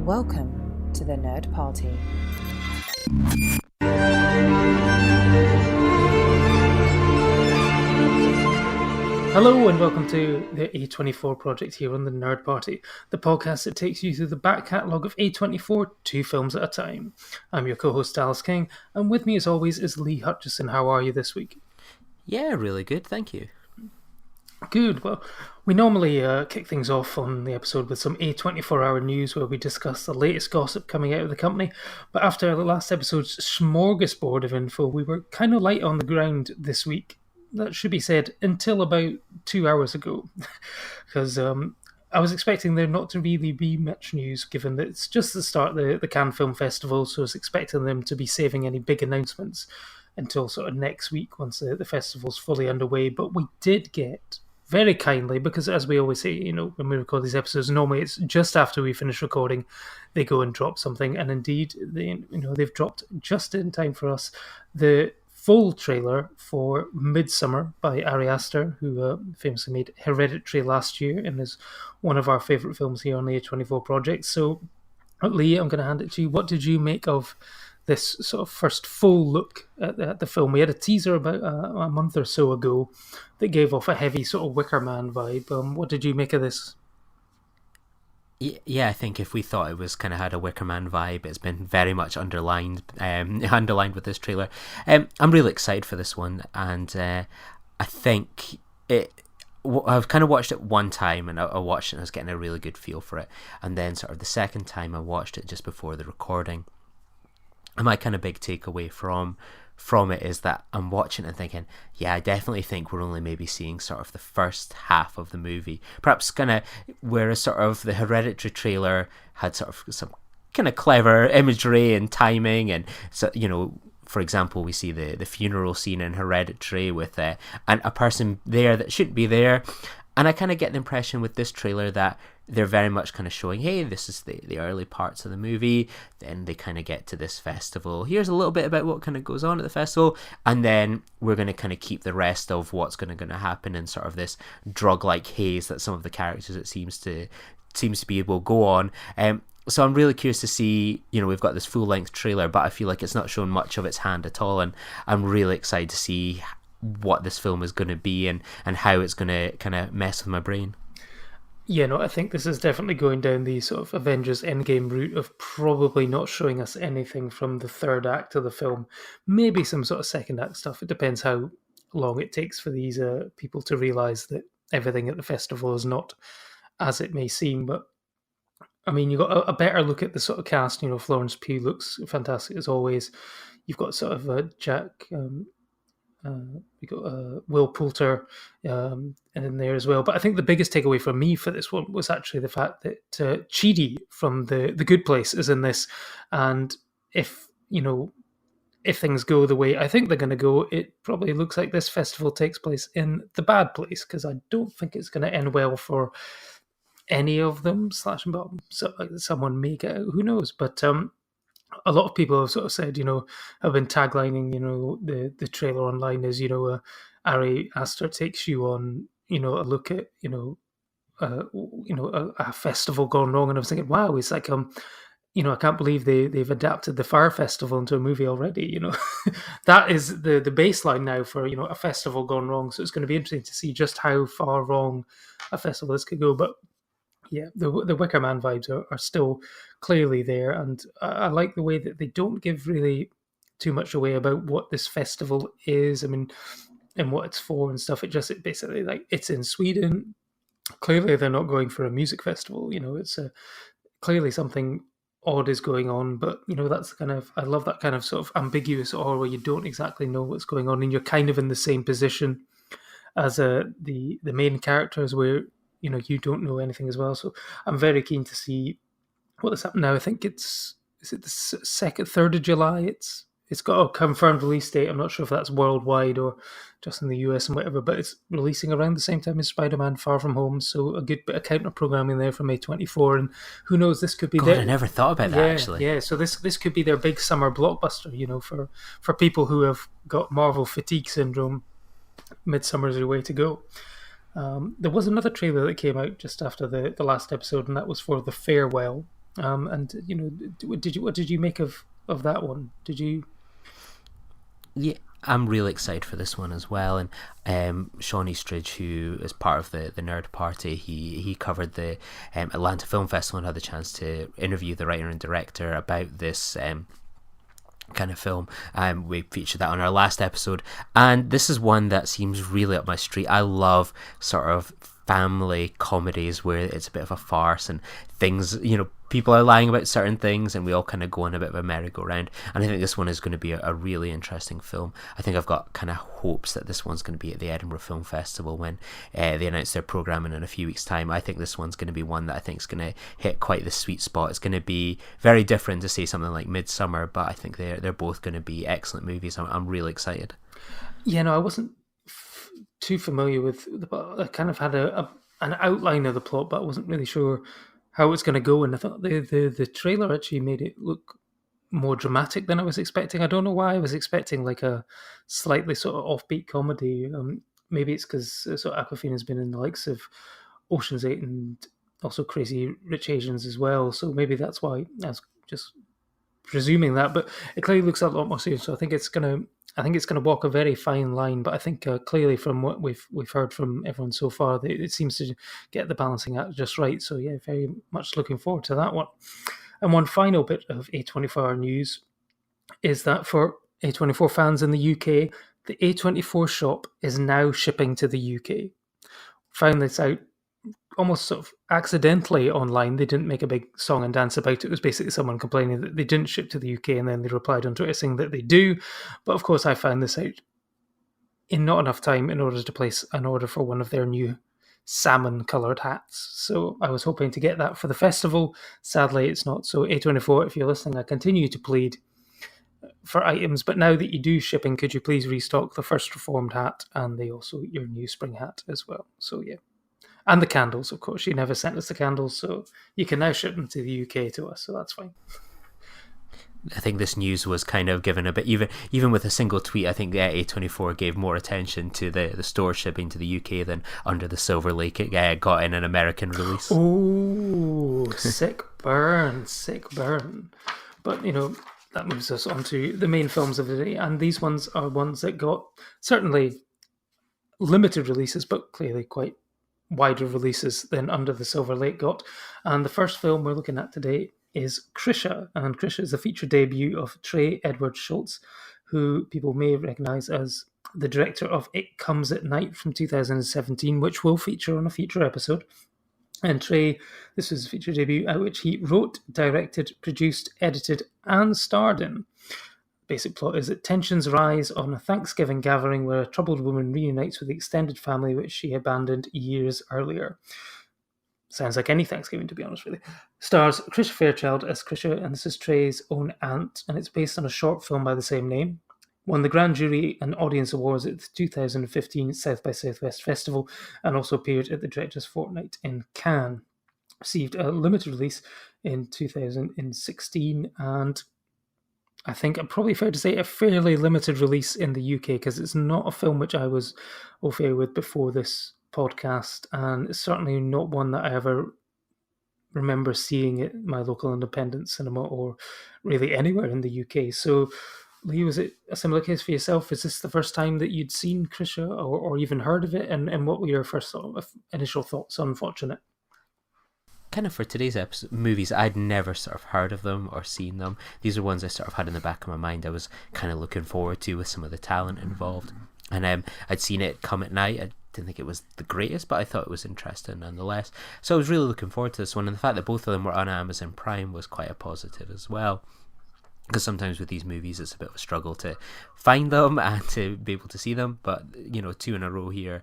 Welcome to the Nerd Party. Hello and welcome to the A24 project here on the Nerd Party, the podcast that takes you through the back catalogue of A24, 2 films at a time. I'm your co-host Alice King, and with me as always is Lee Hutchison. How are you this week? Yeah, really good, thank you. Good. Well, we normally kick things off on the episode with some A24-hour news where we discuss the latest gossip coming out of the company, but after the last episode's smorgasbord of info, we were kind of light on the ground this week. That should be said until about 2 hours ago, because I was expecting there not to really be much news, given that it's just the start of the Cannes Film Festival, so I was expecting them to be saving any big announcements until sort of next week once the festival's fully underway. But we did get, very kindly, because as we always say, you know, when we record these episodes, normally it's just after we finish recording, they go and drop something, and indeed, they've dropped just in time for us the full trailer for Midsommar by Ari Aster, who famously made Hereditary last year and is one of our favourite films here on the A24 project. So, Lee, I'm going to hand it to you. What did you make of this sort of first full look at the film? We had a teaser about a month or so ago that gave off a heavy sort of Wicker Man vibe. What did you make of this? Yeah, I think if we thought it was kind of had a Wicker Man vibe, it's been very much underlined with this trailer. I'm really excited for this one, and I think I've kind of watched it one time, and I watched it and I was getting a really good feel for it, and then sort of the second time I watched it just before the recording, and my kind of big takeaway from it is that I'm watching and thinking, yeah, I definitely think we're only maybe seeing sort of the first half of the movie. Perhaps kind of whereas sort of the Hereditary trailer had sort of some kind of clever imagery and timing, and so, you know, for example, we see the funeral scene in Hereditary with and a person there that shouldn't be there. And I kind of get the impression with this trailer that they're very much kind of showing, hey, this is the early parts of the movie. Then they kind of get to this festival. Here's a little bit about what kind of goes on at the festival. And then we're going to kind of keep the rest of what's going to happen in sort of this drug-like haze that some of the characters, it seems to be, will go on. So I'm really curious to see, you know, we've got this full-length trailer, but I feel like it's not showing much of its hand at all. And I'm really excited to see what this film is going to be and how it's going to kind of mess with my brain. Yeah, no, I think this is definitely going down the sort of Avengers Endgame route of probably not showing us anything from the third act of the film. Maybe some sort of second act stuff. It depends how long it takes for these people to realise that everything at the festival is not as it may seem. But, I mean, you've got a better look at the sort of cast. You know, Florence Pugh looks fantastic as always. You've got sort of Jack... we got Will Poulter in there as well. But I think the biggest takeaway for me for this one was actually the fact that Chidi from the Good Place is in this. And if things go the way I think they're going to go, it probably looks like this festival takes place in the bad place, because I don't think it's going to end well for any of them. Someone may get out, who knows? But a lot of people have sort of said, have been taglining, the trailer online is, Ari Aster takes you on, a look at, a festival gone wrong. And I was thinking, wow, it's like, I can't believe they've adapted the Fire Festival into a movie already. That is the baseline now for, a festival gone wrong. So it's going to be interesting to see just how far wrong a festival this could go. But yeah, the Wicker Man vibes are still clearly there, and I like the way that they don't give really too much away about what this festival is. I mean, and what it's for and stuff. It basically, like, it's in Sweden. Clearly, they're not going for a music festival. It's clearly something odd is going on, but that's kind of, I love that kind of sort of ambiguous or where you don't exactly know what's going on, and you're kind of in the same position as the main characters where you don't know anything as well. So I'm very keen to see what this happened now. I think is it the 3rd of July? It's got a confirmed release date. I'm not sure if that's worldwide or just in the US and whatever, but it's releasing around the same time as Spider-Man Far From Home. So a good bit of counter programming there for May 24. And who knows, this could be I never thought about that, actually. Yeah, so this could be their big summer blockbuster, for people who have got Marvel fatigue syndrome. Midsommar is the way to go. There was another trailer that came out just after the last episode, and that was for The Farewell, And what did you make of that one? Did you? Yeah, I'm really excited for this one as well. And Sean Eastridge, who is part of the Nerd Party, he covered the Atlanta Film Festival and had the chance to interview the writer and director about this kind of film. We featured that on our last episode, and this is one that seems really up my street. I love sort of family comedies where it's a bit of a farce and things, people are lying about certain things and we all kind of go on a bit of a merry-go-round, and I think this one is going to be a really interesting film. I think I've got kind of hopes that this one's going to be at the Edinburgh Film Festival when they announce their programming in a few weeks' time. I think this one's going to be one that I think is going to hit quite the sweet spot. It's going to be very different to say something like Midsommar, but I think they're both going to be excellent movies. I'm really excited. Yeah, no, I wasn't too familiar with the plot. I kind of had an outline of the plot, but I wasn't really sure how it's going to go. And I thought the trailer actually made it look more dramatic than I was expecting. I don't know why I was expecting like a slightly sort of offbeat comedy. Maybe it's because sort of Awkwafina's been in the likes of Ocean's 8 and also Crazy Rich Asians as well. So maybe that's why I was just presuming that. But it clearly looks a lot more serious. So I think it's gonna walk a very fine line. But I think clearly from what we've heard from everyone so far, it seems to get the balancing act just right. So yeah, very much looking forward to that one. And one final bit of A24 news is that for A24 fans in the UK, the A24 shop is now shipping to the UK. Found this out almost sort of accidentally online. They didn't make a big song and dance about it. It was basically someone complaining that they didn't ship to the UK, and then they replied on Twitter saying that they do. But of course, I found this out in not enough time in order to place an order for one of their new salmon-coloured hats. So I was hoping to get that for the festival. Sadly, it's not. So A24, if you're listening, I continue to plead for items. But now that you do shipping, could you please restock the First Reformed hat and your new spring hat as well? So yeah. And the candles, of course. You never sent us the candles, so you can now ship them to the UK to us, so that's fine. I think this news was kind of given a bit, even with a single tweet, I think the A24 gave more attention to the store shipping to the UK than Under the Silver Lake it got in an American release. Oh, sick burn. But, that moves us on to the main films of the day, and these ones are ones that got certainly limited releases, but clearly quite wider releases than Under the Silver Lake got. And the first film we're looking at today is Krisha, and Krisha is a feature debut of Trey Edward Shults, who people may recognise as the director of It Comes at Night from 2017, which will feature on a future episode. And Trey, this was a feature debut which he wrote, directed, produced, edited, and starred in. Basic plot is that tensions rise on a Thanksgiving gathering where a troubled woman reunites with the extended family which she abandoned years earlier. Sounds like any Thanksgiving, to be honest, really. Stars Krisha Fairchild as Krisha, and this is Trey's own aunt, and it's based on a short film by the same name. Won the Grand Jury and Audience Awards at the 2015 South by Southwest Festival, and also appeared at the Directors' Fortnight in Cannes. Received a limited release in 2016, and I think I'm probably fair to say a fairly limited release in the UK, because it's not a film which I was au fait with before this podcast, and it's certainly not one that I ever remember seeing at my local independent cinema or really anywhere in the UK. So, Lee, was it a similar case for yourself? Is this the first time that you'd seen Krisha or even heard of it? And what were your first sort of initial thoughts on watching it? Kind of for today's episode, movies, I'd never sort of heard of them or seen them. These are ones I sort of had in the back of my mind I was kind of looking forward to with some of the talent involved. And I'd seen It Come at Night. I didn't think it was the greatest, but I thought it was interesting nonetheless. So I was really looking forward to this one, and the fact that both of them were on Amazon Prime was quite a positive as well. Because sometimes with these movies it's a bit of a struggle to find them and to be able to see them, but 2 in a row here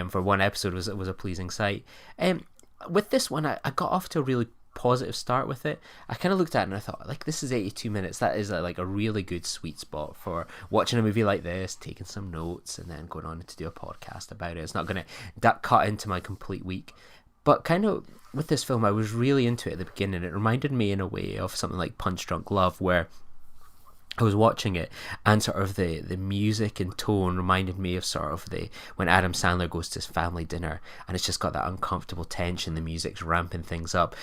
for one episode was a pleasing sight. With this one, I got off to a really positive start with it. I kind of looked at it and I thought, this is 82 minutes. That is like a really good sweet spot for watching a movie like this, taking some notes, and then going on to do a podcast about it. It's not going to cut into my complete week. But kind of with this film, I was really into it at the beginning. It reminded me in a way of something like Punch Drunk Love, where I was watching it, and sort of the music and tone reminded me of sort of the when Adam Sandler goes to his family dinner, and it's just got that uncomfortable tension. The music's ramping things up.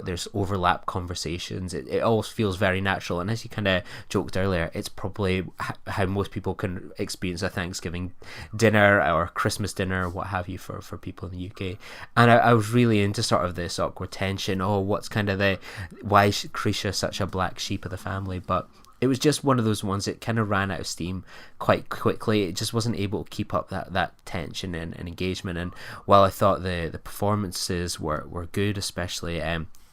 There's overlap conversations. It all feels very natural. And as you kind of joked earlier, it's probably how most people can experience a Thanksgiving dinner or Christmas dinner or what have you for people in the UK. And I was really into sort of this awkward tension. Oh, what's kind of why is Krisha such a black sheep of the family? But it was just one of those ones that kind of ran out of steam quite quickly. It just wasn't able to keep up that tension and engagement. And while I thought the performances were good, especially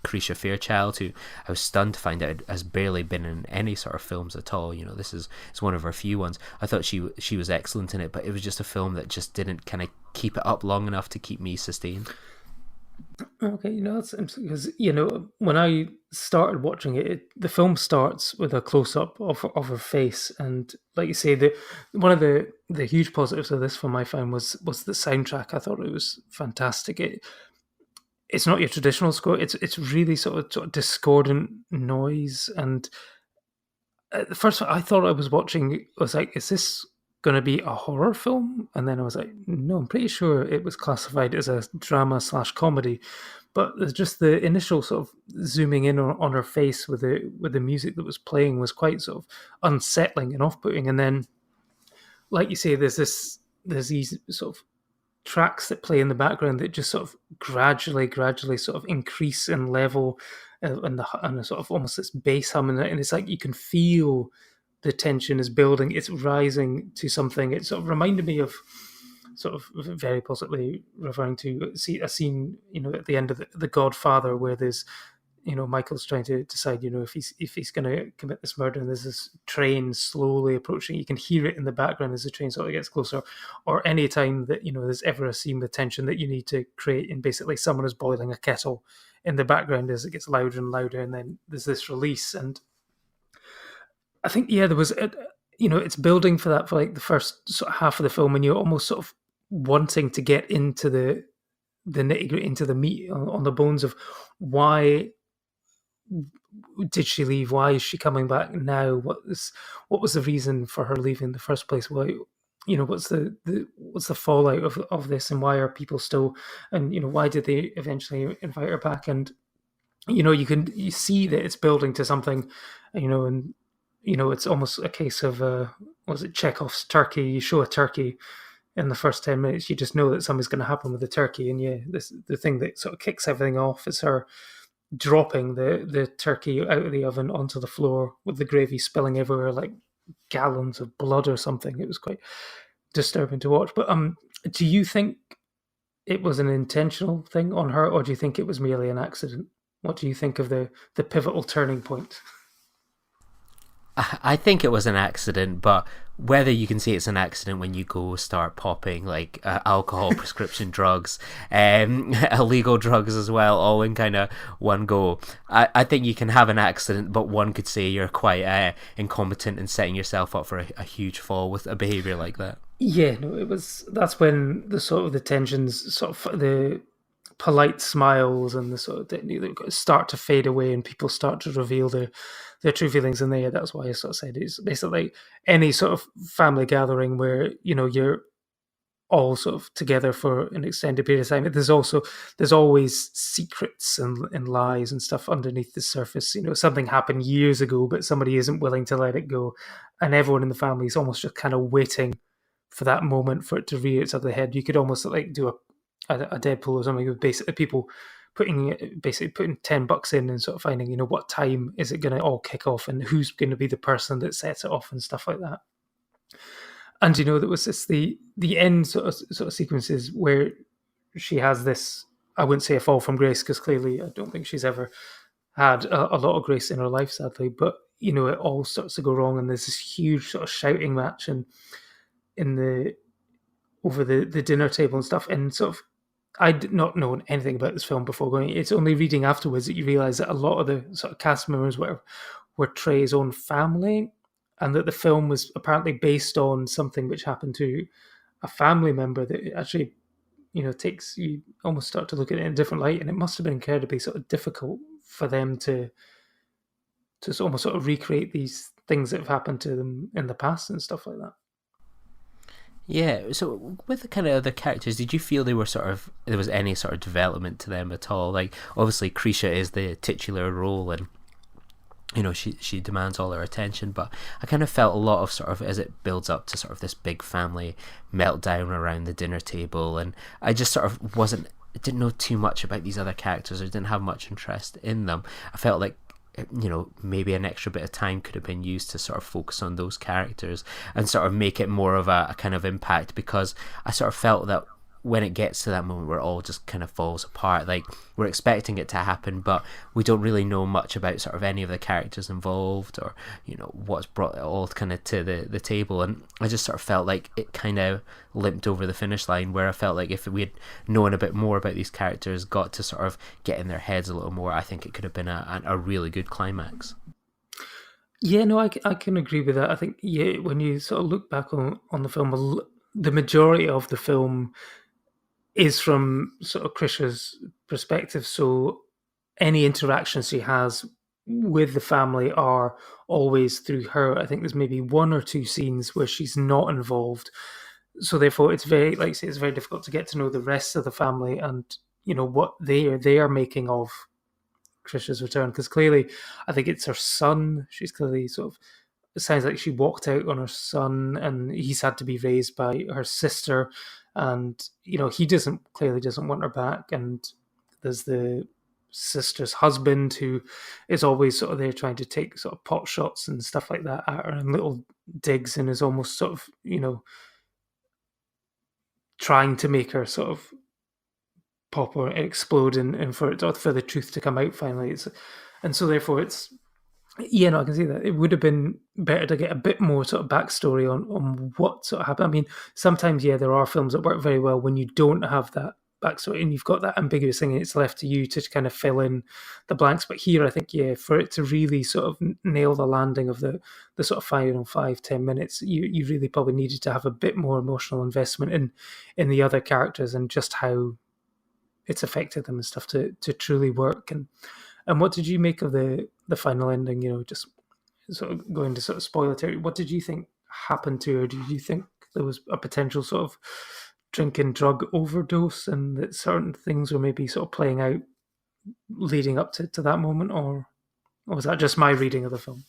Krisha Fairchild, who I was stunned to find out has barely been in any sort of films at all. This is one of her few ones. I thought she was excellent in it, but it was just a film that just didn't kind of keep it up long enough to keep me sustained. Okay, that's interesting because when I started watching it, the film starts with a close up of her face, and like you say, one of the huge positives of this film I found was the soundtrack. I thought it was fantastic. It's not your traditional score. It's really sort of discordant noise, and at the first I thought I was watching, I was like, is this going to be a horror film? And then I was like, no, I'm pretty sure it was classified as a drama/comedy. But there's just the initial sort of zooming in on her face with the music that was playing was quite sort of unsettling and off-putting. And then, like you say, there's these sort of tracks that play in the background that just sort of gradually sort of increase in level, and a sort of almost this bass hum in it, and it's like you can feel the tension is building, it's rising to something. It sort of reminded me of, sort of very possibly referring to a scene, at the end of the Godfather, where there's, Michael's trying to decide, if he's going to commit this murder, and there's this train slowly approaching. You can hear it in the background as the train sort of gets closer. Or any time that there's ever a scene with tension that you need to create, and basically someone is boiling a kettle in the background as it gets louder and louder, and then there's this release. And I think there was it's building for that for like the first sort of half of the film, and you're almost sort of wanting to get into the nitty-gritty, into the meat on the bones of why did she leave? Why is she coming back now? What was the reason for her leaving in the first place? Why, what's the fallout of this, and why are people still, and why did they eventually invite her back? And you see that it's building to something, and it's almost a case of was it Chekhov's turkey? You show a turkey in the first 10 minutes, you just know that something's going to happen with the turkey, and the thing that sort of kicks everything off is her dropping the turkey out of the oven onto the floor with the gravy spilling everywhere like gallons of blood or something. It was quite disturbing to watch. But do you think it was an intentional thing on her, or do you think it was merely an accident? What do you think of the pivotal turning point? I think it was an accident, but whether you can say it's an accident when you go start popping like alcohol, prescription drugs, illegal drugs as well, all in kind of one go, I think you can have an accident, but one could say you're quite incompetent in setting yourself up for a huge fall with a behaviour like that. Yeah, no, that's when the sort of the tensions, sort of the polite smiles and the sort of start to fade away, and people start to reveal their true feelings. And that's why I sort of said it's basically any sort of family gathering where you're all sort of together for an extended period of time. There's always secrets and lies and stuff underneath the surface. Something happened years ago, but somebody isn't willing to let it go, and everyone in the family is almost just kind of waiting for that moment for it to rear its ugly head. You could almost like do a Deadpool or something with basically people putting $10 in and sort of finding what time is it going to all kick off, and who's going to be the person that sets it off and stuff like that. And there was this the end sort of sequences where she has this, I wouldn't say a fall from grace, because clearly I don't think she's ever had a lot of grace in her life, sadly, but it all starts to go wrong, and there's this huge sort of shouting match and over the dinner table and stuff. And sort of, I did not know anything about this film before going. It's only reading afterwards that you realise that a lot of the sort of cast members were Trey's own family, and that the film was apparently based on something which happened to a family member that actually, takes you almost start to look at it in a different light. And it must have been incredibly sort of difficult for them to to almost sort of recreate these things that have happened to them in the past and stuff like that. Yeah, so with the kind of other characters, did you feel there was any sort of development to them at all? Like, obviously Krisha is the titular role, and she demands all our attention, but I kind of felt a lot of sort of, as it builds up to sort of this big family meltdown around the dinner table, and I just sort of didn't know too much about these other characters, or didn't have much interest in them. I felt like, maybe an extra bit of time could have been used to sort of focus on those characters and sort of make it more of a kind of impact, because I sort of felt that when it gets to that moment where it all just kind of falls apart, like, we're expecting it to happen, but we don't really know much about sort of any of the characters involved, or what's brought it all kind of to the table. And I just sort of felt like it kind of limped over the finish line, where I felt like if we had known a bit more about these characters, got to sort of get in their heads a little more, I think it could have been a really good climax. Yeah, no, I can agree with that. I think, yeah, when you sort of look back on the film, the majority of the film is from sort of Krisha's perspective, so any interactions she has with the family are always through her. I think there's maybe one or two scenes where she's not involved, so therefore it's very, like I say, it's very difficult to get to know the rest of the family and what they are making of Krisha's return, because clearly I think it's her son. She's clearly sort of, it sounds like she walked out on her son, and he's had to be raised by her sister, and he clearly doesn't want her back. And there's the sister's husband, who is always sort of there trying to take sort of pot shots and stuff like that at her, and little digs, and is almost sort of trying to make her sort of pop or explode, and for the truth to come out finally. And so therefore it's, yeah, no, I can see that. It would have been better to get a bit more sort of backstory on what sort of happened. I mean, sometimes, yeah, there are films that work very well when you don't have that backstory and you've got that ambiguous thing and it's left to you to kind of fill in the blanks. But here, I think, yeah, for it to really sort of nail the landing of the sort of final 5-10 minutes, you really probably needed to have a bit more emotional investment in the other characters and just how it's affected them and stuff to truly work. And what did you make of the final ending? Just sort of going to sort of spoiler territory. What did you think happened to her? Did you think there was a potential sort of drink and drug overdose, and that certain things were maybe sort of playing out leading up to that moment, or was that just my reading of the film?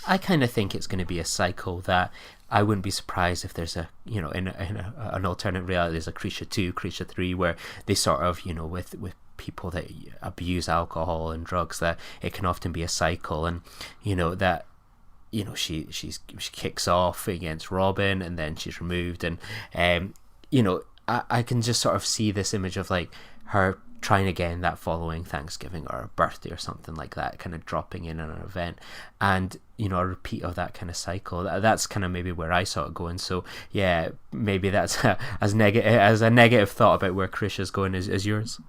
I kind of think it's going to be a cycle that I wouldn't be surprised if there's in an alternate reality, there's a Krisha 2, Krisha 3, where they sort of, with people that abuse alcohol and drugs, that it can often be a cycle, and that she kicks off against Robin and then she's removed, and I can just sort of see this image of like her trying again that following Thanksgiving or a birthday or something like that, kind of dropping in on an event, and a repeat of that kind of cycle. That's kind of maybe where I saw it going. So yeah, maybe that's as a negative thought about where Krisha's going as yours.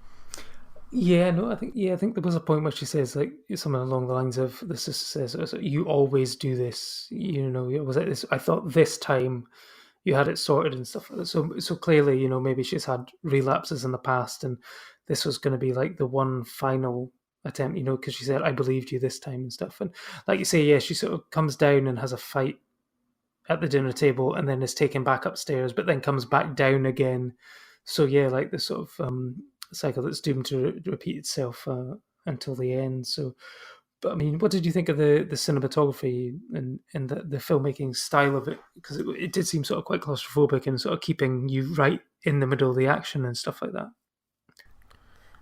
Yeah, no, I think there was a point where she says like something along the lines of, the sister says, "You always do this." It was like this. I thought this time you had it sorted and stuff like that. So clearly, maybe she's had relapses in the past, and this was going to be like the one final attempt, because she said, "I believed you this time" and stuff. And like you say, yeah, she sort of comes down and has a fight at the dinner table, and then is taken back upstairs, but then comes back down again. So yeah, like this sort of cycle that's doomed to repeat itself until the end. So, but I mean, what did you think of the cinematography and the filmmaking style of it? Because it did seem sort of quite claustrophobic and sort of keeping you right in the middle of the action and stuff like that.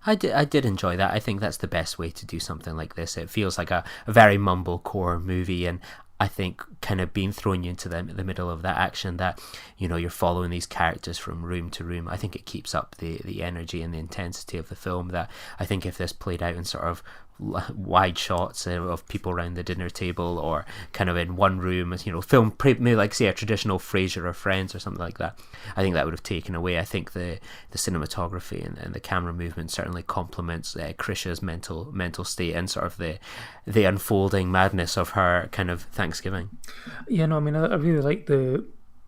I did enjoy that. I think that's the best way to do something like this. It feels like a very mumblecore movie, and I think kind of being thrown into the middle of that action, that you're following these characters from room to room, I think it keeps up the energy and the intensity of the film. That I think if this played out in sort of wide shots of people around the dinner table, or kind of in one room, film maybe like say a traditional Frasier or Friends or something like that, I think that would have taken away. I think the cinematography and the camera movement certainly complements Krisha's mental state and sort of the unfolding madness of her kind of Thanksgiving. Yeah, no, I mean, I really like the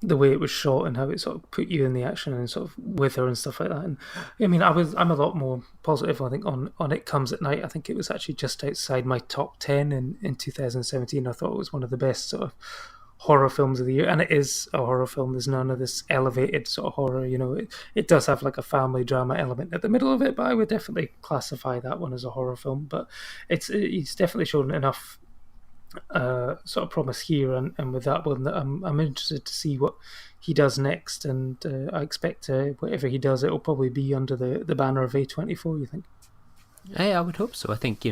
the way it was shot and how it sort of put you in the action and sort of with her and stuff like that. And I mean, I'm a lot more positive, I think, on It Comes at Night. I think it was actually just outside my top 10 in 2017. I thought it was one of the best sort of horror films of the year, and it is a horror film. There's none of this elevated sort of horror, it does have like a family drama element at the middle of it, but I would definitely classify that one as a horror film. But it's definitely shown enough sort of promise here, and with that one, that I'm interested to see what he does next, and I expect whatever he does, it'll probably be under the banner of A24. You think? I would hope so. I think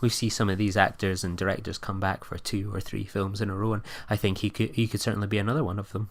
we see some of these actors and directors come back for 2 or 3 films in a row, and I think he could certainly be another one of them.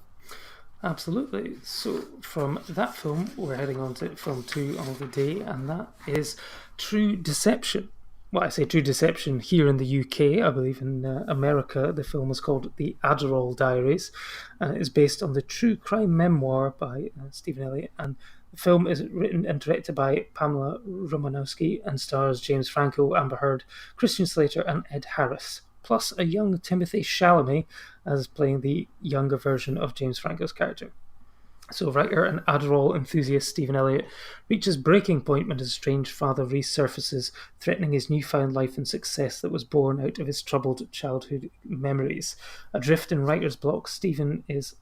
Absolutely. So from that film, we're heading on to film 2 of the day, and that is True Deception. Well, I say True Deception here in the UK. I believe in America, the film is called The Adderall Diaries, and it is based on the true crime memoir by Stephen Elliott. And the film is written and directed by Pamela Romanowski and stars James Franco, Amber Heard, Christian Slater, and Ed Harris, plus a young Timothy Chalamet as playing the younger version of James Franco's character. So writer and Adderall enthusiast Stephen Elliott reaches breaking point when his estranged father resurfaces, threatening his newfound life and success that was born out of his troubled childhood memories. Adrift in writer's block, Stephen is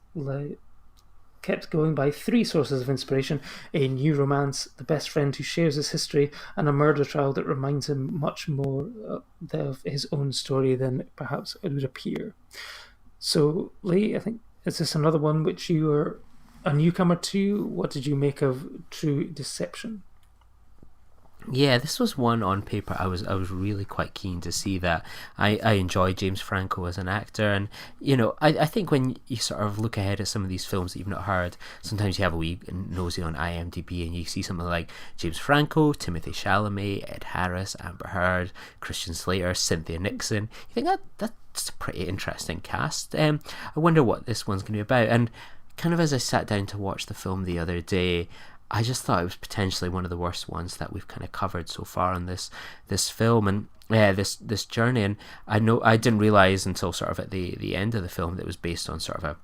kept going by 3 sources of inspiration: a new romance, the best friend who shares his history, and a murder trial that reminds him much more of his own story than perhaps it would appear. So, Lee, I think, is this another one which you are a newcomer to? What did you make of True Deception? Yeah, this was one on paper I was really quite keen to see. That I enjoy James Franco as an actor, and I think when you sort of look ahead at some of these films that you've not heard, sometimes you have a wee nosy on IMDb and you see something like James Franco, Timothy Chalamet, Ed Harris, Amber Heard, Christian Slater, Cynthia Nixon. You think that's a pretty interesting cast. I wonder what this one's going to be about. And kind of as I sat down to watch the film the other day, I just thought it was potentially one of the worst ones that we've kind of covered so far in this film and this journey. And I didn't realize until sort of at the end of the film that it was based on sort of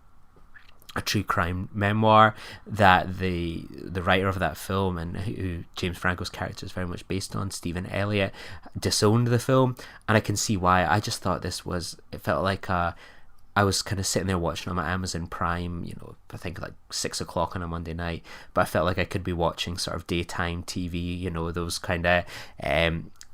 a true crime memoir, that the writer of that film and who James Franco's character is very much based on, Stephen Elliott, disowned the film. And I can see why. I just thought it felt like I was kind of sitting there watching on my Amazon Prime, I think like 6 o'clock on a Monday night, but I felt like I could be watching sort of daytime TV, those kind of,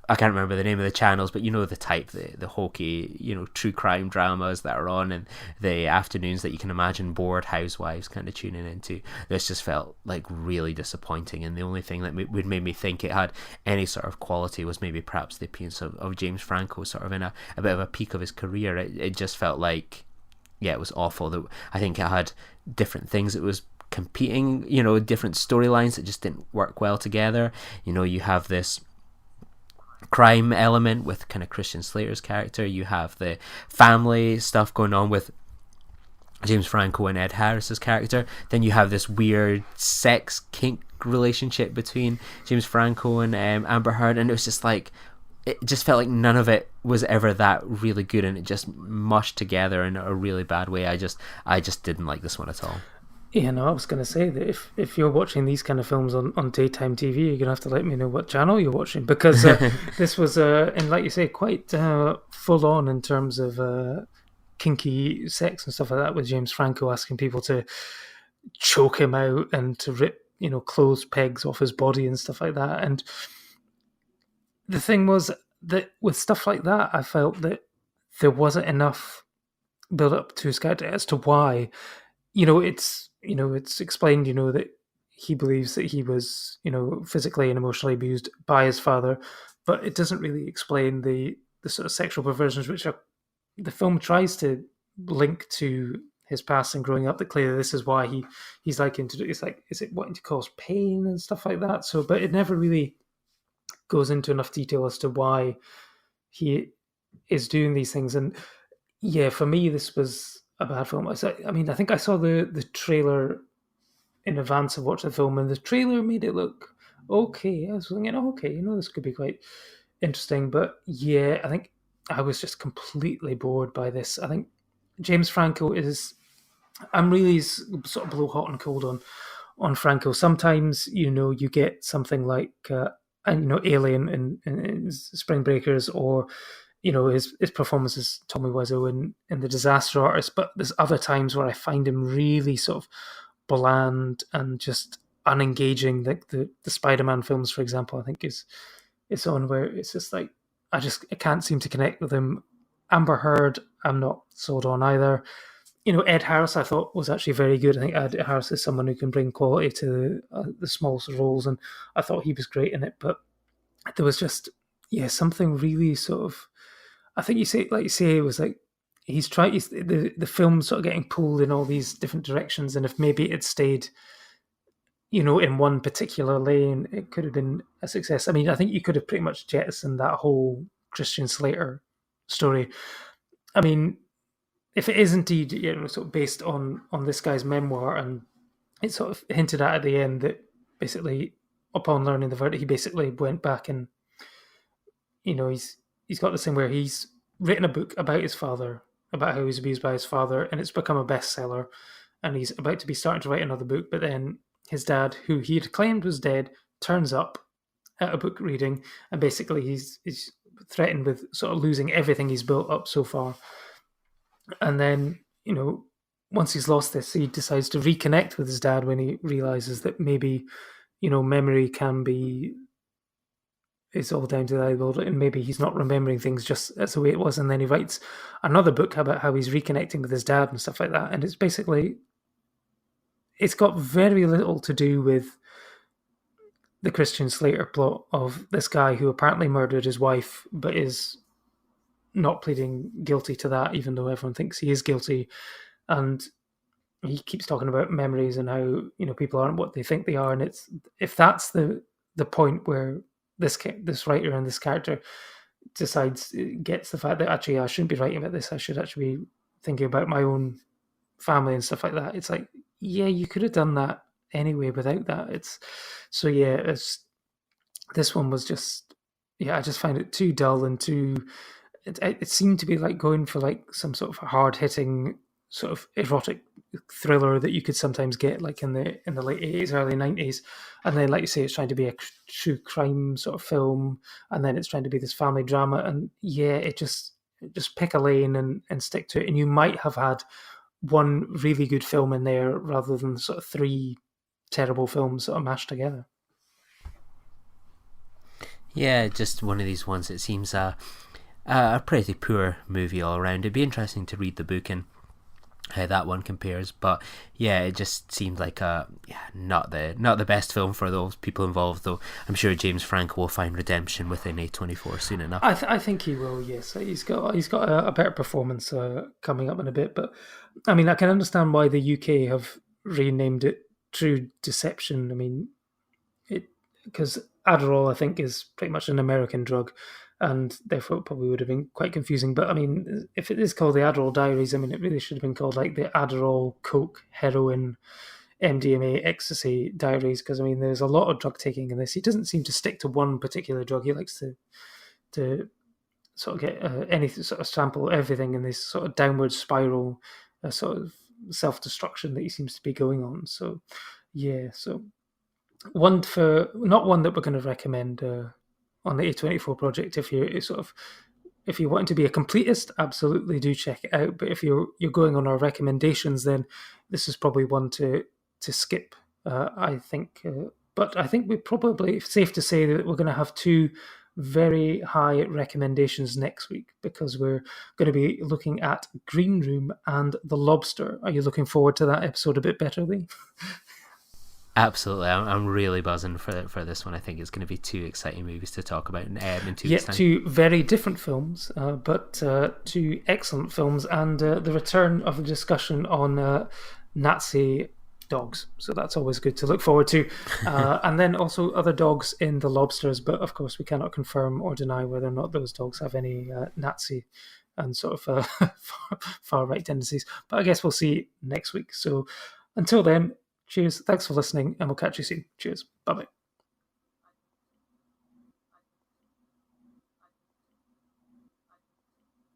I can't remember the name of the channels, but the type, the hokey, true crime dramas that are on in the afternoons that you can imagine bored housewives kind of tuning into. This just felt like really disappointing, and the only thing that would make me think it had any sort of quality was maybe perhaps the appearance of James Franco sort of in a bit of a peak of his career. It just felt like, yeah, it was awful. I think it had different things that was competing, different storylines that just didn't work well together. You have this crime element with kind of Christian Slater's character. You have the family stuff going on with James Franco and Ed Harris's character. Then you have this weird sex kink relationship between James Franco and Amber Heard, and it was just like, it just felt like none of it was ever that really good, and it just mushed together in a really bad way. I just didn't like this one at all. Yeah, no, I was going to say that if you're watching these kind of films on daytime TV, you're going to have to let me know what channel you're watching, because this was, and like you say, quite full on in terms of kinky sex and stuff like that, with James Franco asking people to choke him out and to rip, clothes pegs off his body and stuff like that. And the thing was that with stuff like that, I felt that there wasn't enough build up to his character as to why. It's explained, that he believes that he was, physically and emotionally abused by his father, but it doesn't really explain the sort of sexual perversions which the film tries to link to his past and growing up. That clearly this is why he's liking to do. It's like, is it wanting to cause pain and stuff like that? So, but it never really goes into enough detail as to why he is doing these things. And yeah, for me, this was a bad film. I think I saw the trailer in advance of watching the film, and the trailer made it look okay. I was thinking, okay, this could be quite interesting. But yeah, I think I was just completely bored by this. I think James Franco is I'm really sort of blow hot and cold on Franco. Sometimes you get something like and Alien in Spring Breakers, or his performance as Tommy Wiseau in The Disaster Artist. But there's other times where I find him really sort of bland and just unengaging. Like the Spider-Man films, for example, I think is on where it's just like I can't seem to connect with him. Amber Heard, I'm not sold on either. Ed Harris, I thought was actually very good. I think Ed Harris is someone who can bring quality to the smallest roles, and I thought he was great in it. But there was just something really sort of. I think you say, it was like he's trying. The film sort of getting pulled in all these different directions, and if maybe it stayed, in one particular lane, it could have been a success. I mean, I think you could have pretty much jettisoned that whole Christian Slater story. I mean, if it is indeed sort of based on this guy's memoir, and it's sort of hinted at the end that basically upon learning the verdict, he basically went back and he's got this thing where he's written a book about his father, about how he was abused by his father, and it's become a bestseller, and he's about to be starting to write another book, but then his dad, who he had claimed was dead, turns up at a book reading, and basically he's threatened with sort of losing everything he's built up so far. And then, once he's lost this, he decides to reconnect with his dad when he realizes that maybe, memory it's all down to the eyeball, and maybe he's not remembering things just as the way it was. And then he writes another book about how he's reconnecting with his dad and stuff like that. And it's got very little to do with the Christian Slater plot of this guy who apparently murdered his wife, but is not pleading guilty to that, even though everyone thinks he is guilty. And he keeps talking about memories and how people aren't what they think they are. And if that's the point where this writer and this character gets the fact that actually I shouldn't be writing about this, I should actually be thinking about my own family and stuff like that. It's like, yeah, you could have done that anyway without that. This one was just, I just find it too dull and too. It seemed to be like going for like some sort of hard hitting sort of erotic thriller that you could sometimes get like in the late 80s, early 90s, and then like you say, it's trying to be a true crime sort of film, and then it's trying to be this family drama, and it just pick a lane and stick to it, and you might have had one really good film in there rather than sort of three terrible films sort of mashed together. Yeah, just one of these ones. It seems a pretty poor movie all around. It'd be interesting to read the book and how that one compares, but it just seemed like not the best film for those people involved, though I'm sure James Franco will find redemption within A24 soon enough. I think he will. Yes, he's got a better performance coming up in a bit, but I mean, I can understand why the UK have renamed it True Deception. I mean, because Adderall, I think, is pretty much an American drug, and therefore it probably would have been quite confusing. But I mean, if it is called the Adderall Diaries, I mean, it really should have been called like the Adderall, Coke, Heroin, MDMA, Ecstasy Diaries, because I mean, there's a lot of drug taking in this. He doesn't seem to stick to one particular drug. He likes to sort of get anything, sort of sample everything in this sort of downward spiral, sort of self-destruction that he seems to be going on. So, so not one that we're going to recommend on the A24 project. If you want to be a completist, absolutely do check it out. But if you're going on our recommendations, then this is probably one to skip. I think, but I think it's safe to say that we're going to have two very high recommendations next week, because we're going to be looking at Green Room and The Lobster. Are you looking forward to that episode a bit better, Lee? Absolutely, I'm really buzzing for this one. I think it's going to be two exciting movies to talk about in 2 weeks' time. Two very different films, but two excellent films, and the return of a discussion on Nazi dogs. So that's always good to look forward to. And then also other dogs in The Lobsters, but of course we cannot confirm or deny whether or not those dogs have any Nazi and sort of far-right tendencies. But I guess we'll see next week. So until then, cheers, thanks for listening, and we'll catch you soon. Cheers, bye-bye.